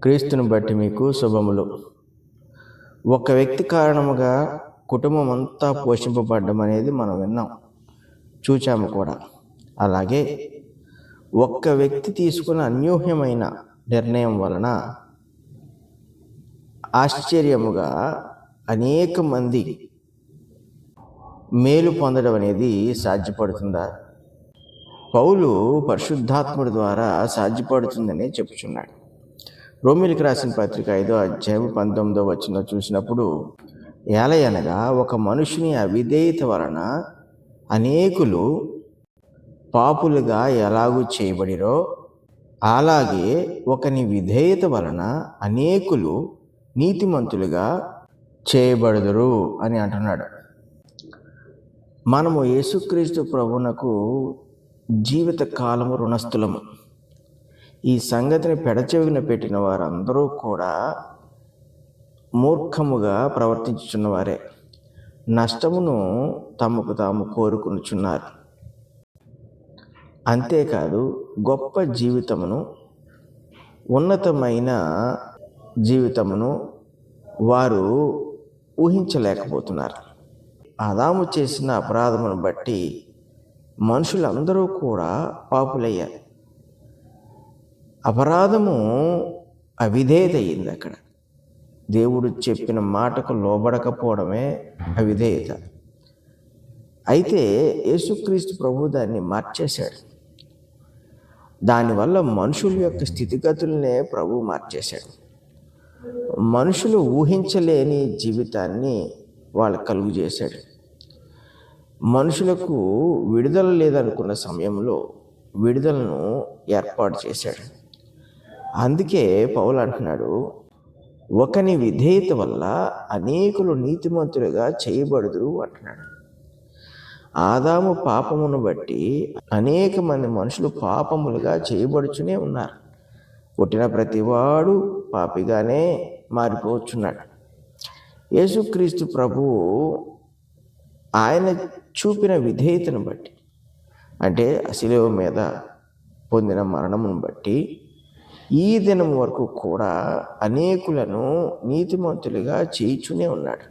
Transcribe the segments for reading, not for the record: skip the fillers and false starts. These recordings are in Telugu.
క్రీస్తుని బట్టి మీకు శుభములు. ఒక వ్యక్తి కారణముగా కుటుంబం అంతా పోషింపబడ్డం అనేది మనం విన్నాం, చూచాము కూడా. అలాగే ఒక్క వ్యక్తి తీసుకున్న అన్యూహ్యమైన నిర్ణయం వలన ఆశ్చర్యముగా అనేక మంది మేలు పొందడం అనేది సాధ్యపడుతుందా? పౌలు పరిశుద్ధాత్ముడి ద్వారా సాధ్యపడుతుందని చెప్పుచున్నాడు. రోమిలికి రాసిన పత్రిక 5వ అధ్యాయం 19వ వచనం చూసినప్పుడు, ఏలయనగా ఒక మనుషుని అవిధేయత వలన అనేకులు పాపులుగా ఎలాగూ చేయబడిరో, అలాగే ఒకని విధేయత వలన అనేకులు నీతిమంతులుగా చేయబడుదురు అని అంటున్నాడు. మనము యేసుక్రీస్తు ప్రభువునకు జీవిత కాలము రుణస్థులము. ఈ సంగతిని పెడచెవిన పెట్టిన వారందరూ కూడా మూర్ఖముగా ప్రవర్తించుచున్నవారే, నష్టమును తమకు తాము కోరుకునుచున్నారు. అంతేకాదు, గొప్ప జీవితమును, ఉన్నతమైన జీవితమును వారు ఊహించలేకపోతున్నారు. ఆదాము చేసిన అపరాధమును బట్టి మనుషులందరూ కూడా పాపులయ్యారు. అపరాధము అవిధేయత అయింది. అక్కడ దేవుడు చెప్పిన మాటకు లోబడకపోవడమే అవిధేయత. అయితే యేసుక్రీస్తు ప్రభు దాన్ని మార్చేశాడు. దానివల్ల మనుషుల యొక్క స్థితిగతులనే ప్రభు మార్చేశాడు. మనుషులు ఊహించలేని జీవితాన్ని వాళ్ళు కలుగు చేశాడు. మనుషులకు విడుదల లేదనుకున్న సమయంలో విడుదలను ఏర్పాటు చేశాడు. అందుకే పౌలు అంటున్నాడు, ఒకని విధేయత వల్ల అనేకులు నీతిమంతులుగా చేయబడుదురు అంటున్నాడు. ఆదాము పాపమును బట్టి అనేక మంది మనుషులు పాపములుగా చేయబడుచునే ఉన్నారు. పుట్టిన ప్రతివాడు పాపిగానే మారిపోవచ్చున్నాడు. యేసుక్రీస్తు ప్రభువు ఆయన చూపిన విధేయతను బట్టి, అంటే శిలువ మీద పొందిన మరణమును బట్టి ఈ దినం వరకు కూడా అనేకులను నీతిమంతులుగా చేయుచునే ఉన్నాడు.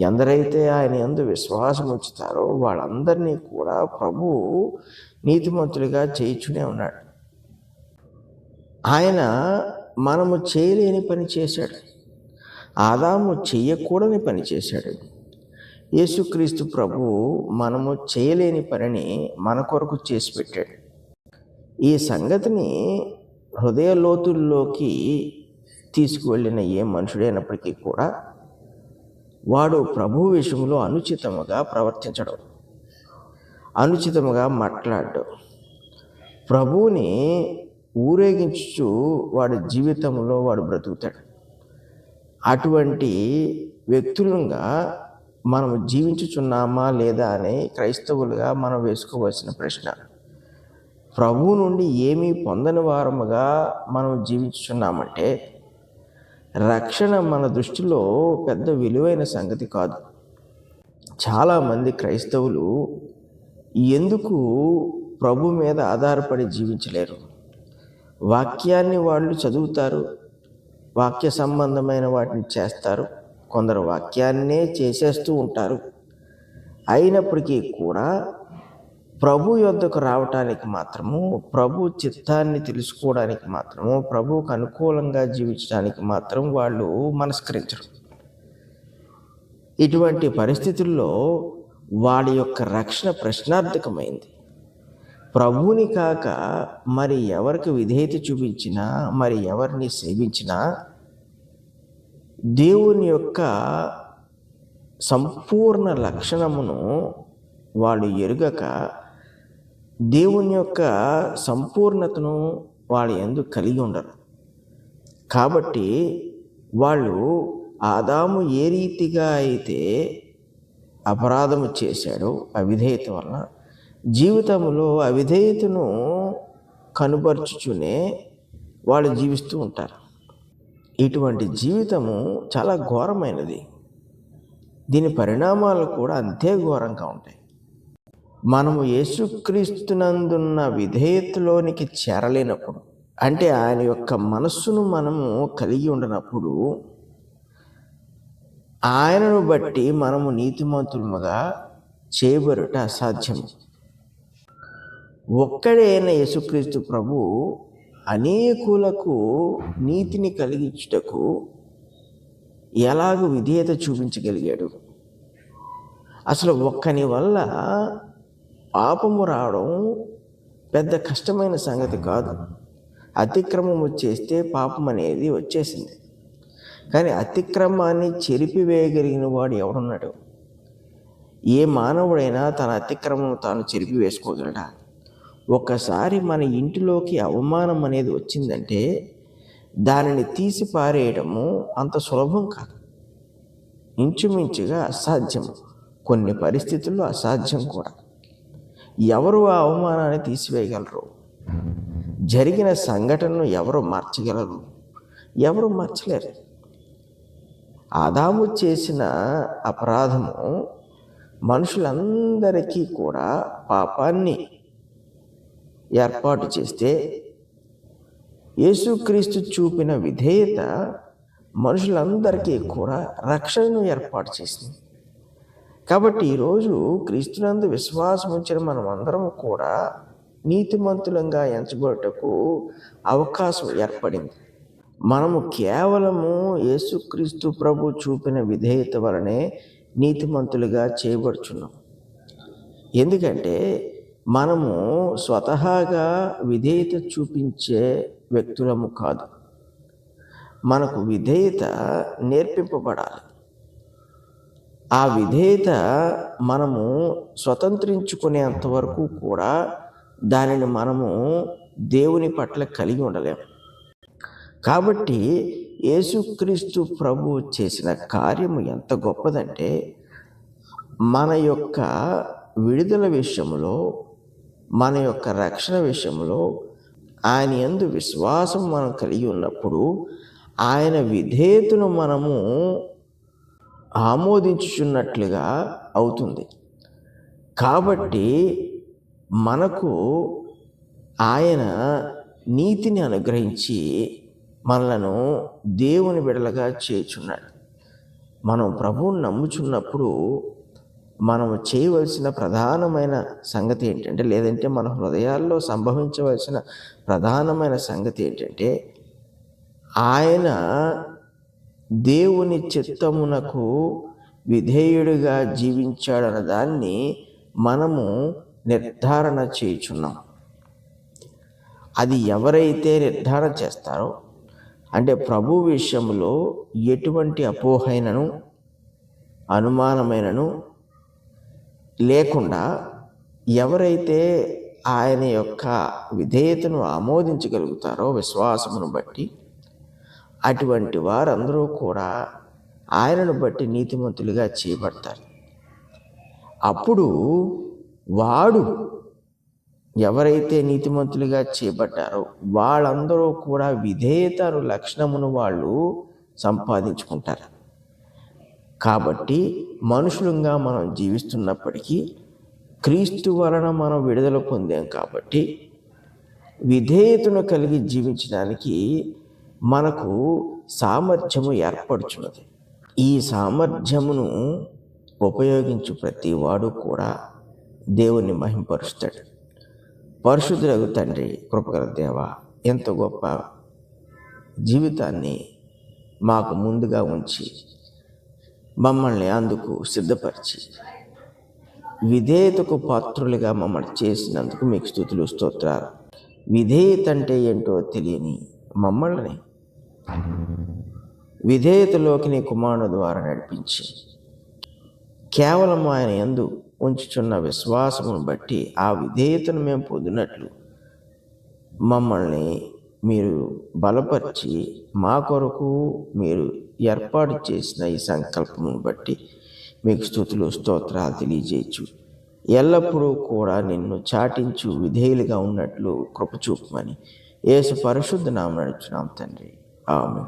ఎందరైతే ఆయన యందు విశ్వాసం ఉంచుతారో వాళ్ళందరినీ కూడా ప్రభువు నీతిమంతులుగా చేయుచునే ఉన్నాడు. ఆయన మనము చేయలేని పని చేశాడు. ఆదాము చెయ్యకూడని పని చేశాడు. యేసుక్రీస్తు ప్రభువు మనము చేయలేని పనిని మన కొరకు చేసి పెట్టాడు. ఈ సంగతిని హృదయ లోతుల్లోకి తీసుకువెళ్ళిన ఏ మనుషుడైనప్పటికీ కూడా వాడు ప్రభు విషయంలో అనుచితముగా ప్రవర్తించడం, అనుచితముగా మాట్లాడడం, ప్రభువుని ఊరేగించు వాడి జీవితంలో వాడు బ్రతుకుతాడు. అటువంటి వ్యక్తులుగా మనం జీవించుచున్నామా లేదా అని క్రైస్తవులుగా మనం వేసుకోవాల్సిన ప్రశ్న. ప్రభువు నుండి ఏమీ పొందని వారముగా మనం జీవించుచున్నామంటే రక్షణ మన దృష్టిలో పెద్ద విలువైన సంగతి కాదు. చాలామంది క్రైస్తవులు ఎందుకు ప్రభు మీద ఆధారపడి జీవించలేరు? వాక్యాన్ని వాళ్ళు చదువుతారు, వాక్య సంబంధమైన వాటిని చేస్తారు, కొందరు వాక్యాన్నే చేసేస్తూ ఉంటారు. అయినప్పటికీ కూడా ప్రభు యొద్దకు రావటానికి మాత్రము, ప్రభు చిత్తాన్ని తెలుసుకోవడానికి మాత్రము, ప్రభువుకు అనుకూలంగా జీవించడానికి మాత్రం వాళ్ళు మనస్కరించరు. ఇటువంటి పరిస్థితుల్లో వాడి యొక్క రక్షణ ప్రశ్నార్థకమైంది. ప్రభువుని కాక మరి ఎవరికి విధేయత చూపించినా, మరి ఎవరిని సేవించినా దేవుని యొక్క సంపూర్ణ లక్షణమును వాళ్ళు ఎరుగక, దేవుని యొక్క సంపూర్ణతను వాళ్ళు ఎందుకు కలిగి ఉండరు. కాబట్టి వాళ్ళు ఆదాము ఏ రీతిగా అయితే అపరాధము చేశాడో అవిధేయత వలన, జీవితంలో అవిధేయతను కనుపరుచుచునే వాళ్ళు జీవిస్తూ ఉంటారు. ఇటువంటి జీవితము చాలా ఘోరమైనది. దీని పరిణామాలు కూడా అంతే ఘోరంగా ఉంటాయి. మనము యేసుక్రీస్తునందున్న విధేయతలోనికి చేరలేనప్పుడు, అంటే ఆయన యొక్క మనస్సును మనము కలిగి ఉండనప్పుడు ఆయనను బట్టి మనము నీతిమంతులుగా చేయబడుట అసాధ్యము. ఒక్కడైన యేసుక్రీస్తు ప్రభు అనేకులకు నీతిని కలిగించుటకు ఎలాగూ విధేయత చూపించగలిగాడు. అసలు ఒక్కని వల్ల పాపము రావడం పెద్ద కష్టమైన సంగతి కాదు. అతిక్రమం వచ్చేస్తే పాపం అనేది వచ్చేసింది. కానీ అతిక్రమాన్ని చెరిపివేయగలిగిన వాడు ఎవడున్నాడు? ఏ మానవుడైనా తన అతిక్రమం తాను చెరిపివేసుకోగలడా? ఒక్కసారి మన ఇంటిలోకి అవమానం అనేది వచ్చిందంటే దానిని తీసి పారేయడము అంత సులభం కాదు. ఇంచుమించుగా అసాధ్యము, కొన్ని పరిస్థితుల్లో అసాధ్యం కూడా. ఎవరు ఆ అవమానాన్ని తీసివేయగలరు? జరిగిన సంఘటనను ఎవరు మార్చగలరు? ఎవరు మార్చలేరు. ఆదాము చేసిన అపరాధము మనుషులందరికీ కూడా పాపాన్ని ఏర్పాటు చేస్తే, యేసుక్రీస్తు చూపిన విధేయత మనుషులందరికీ కూడా రక్షణను ఏర్పాటు చేసింది. కాబట్టి ఈరోజు క్రీస్తునందు విశ్వాసం ఉంచిన మనమందరం కూడా నీతిమంతులంగా ఎంచబడుటకు అవకాశం ఏర్పడింది. మనము కేవలము యేసుక్రీస్తు ప్రభు చూపిన విధేయత వలనే నీతిమంతులుగా చేయబడుచున్నాం. ఎందుకంటే మనము స్వతహాగా విధేయత చూపించే వ్యక్తులము కాదు. మనకు విధేయత నేర్పింపబడాలి. ఆ విధేయత మనము స్వతంత్రించుకునేంత వరకు కూడా దానిని మనము దేవుని పట్ల కలిగి ఉండలేము. కాబట్టి యేసుక్రీస్తు ప్రభు చేసిన కార్యము ఎంత గొప్పదంటే, మన యొక్క విడుదల విషయంలో, మన యొక్క రక్షణ విషయంలో ఆయన యందు విశ్వాసం మనం కలిగి ఉన్నప్పుడు ఆయన విధేయతను మనము ఆమోదించుచున్నట్లుగా అవుతుంది. కాబట్టి మనకు ఆయన నీతిని అనుగ్రహించి మనలను దేవుని బిడ్డలుగా చేయుచున్నాడు. మనం ప్రభువుని నమ్ముచున్నప్పుడు మనము చేయవలసిన ప్రధానమైన సంగతి ఏంటంటే, లేదంటే మన హృదయాల్లో సంభవించవలసిన ప్రధానమైన సంగతి ఏంటంటే, ఆయన దేవుని చిత్తమునకు విధేయుడిగా జీవించాడన్న దాన్ని మనము నిర్ధారణ చేయుచున్నాం. అది ఎవరైతే నిర్ధారణ చేస్తారో, అంటే ప్రభు విషయంలో ఎటువంటి అపోహైనను అనుమానమైనను లేకుండా ఎవరైతే ఆయన యొక్క విధేయతను ఆమోదించగలుగుతారో విశ్వాసమును బట్టి, అటువంటి వారందరూ కూడా ఆయనను బట్టి నీతిమంతులుగా చేయబడతారు. అప్పుడు వాడు ఎవరైతే నీతిమంతులుగా చేయబడ్డారో వాళ్ళందరూ కూడా విధేయత లక్షణమును వాళ్ళు సంపాదించుకుంటారు. కాబట్టి మనుషులంగా మనం జీవిస్తున్నప్పటికీ క్రీస్తు వలన మనం విడుదల పొందాం. కాబట్టి విధేయతను కలిగి జీవించడానికి మనకు సామర్థ్యము ఏర్పడుచున్నది. ఈ సామర్థ్యమును ఉపయోగించు ప్రతి వాడు కూడా దేవుని మహింపరుస్తాడు. పరిశుద్ధులకు తండ్రి, కృపగల దేవా, ఎంత గొప్ప జీవితాన్ని మాకు ముందుగా ఉంచి మమ్మల్ని అందుకు సిద్ధపరిచి విధేయతకు పాత్రులుగా మమ్మల్ని చేసినందుకు మీకు స్తుతులు, స్తోత్రాలు. విధేయత అంటే ఏంటో తెలియని మమ్మల్ని విధేయతలోకి నీ కుమారుని ద్వారా నడిపించి కేవలం ఆయన యందు ఉంచుచున్న విశ్వాసమును బట్టి ఆ విధేయతను మేము పొందినట్లు మమ్మల్ని మీరు బలపరిచి మా కొరకు మీరు ఏర్పాటు చేసిన ఈ సంకల్పమును బట్టి మీకు స్తుతులు, స్తోత్రాలు తెలియజేయచ్చు. ఎల్లప్పుడూ కూడా నిన్ను చాటించు విధేయులుగా ఉన్నట్లు కృప చూపమని యేసు పరిశుద్ధ నామమున అడుగుచున్నాం తండ్రి. ఆమేన్.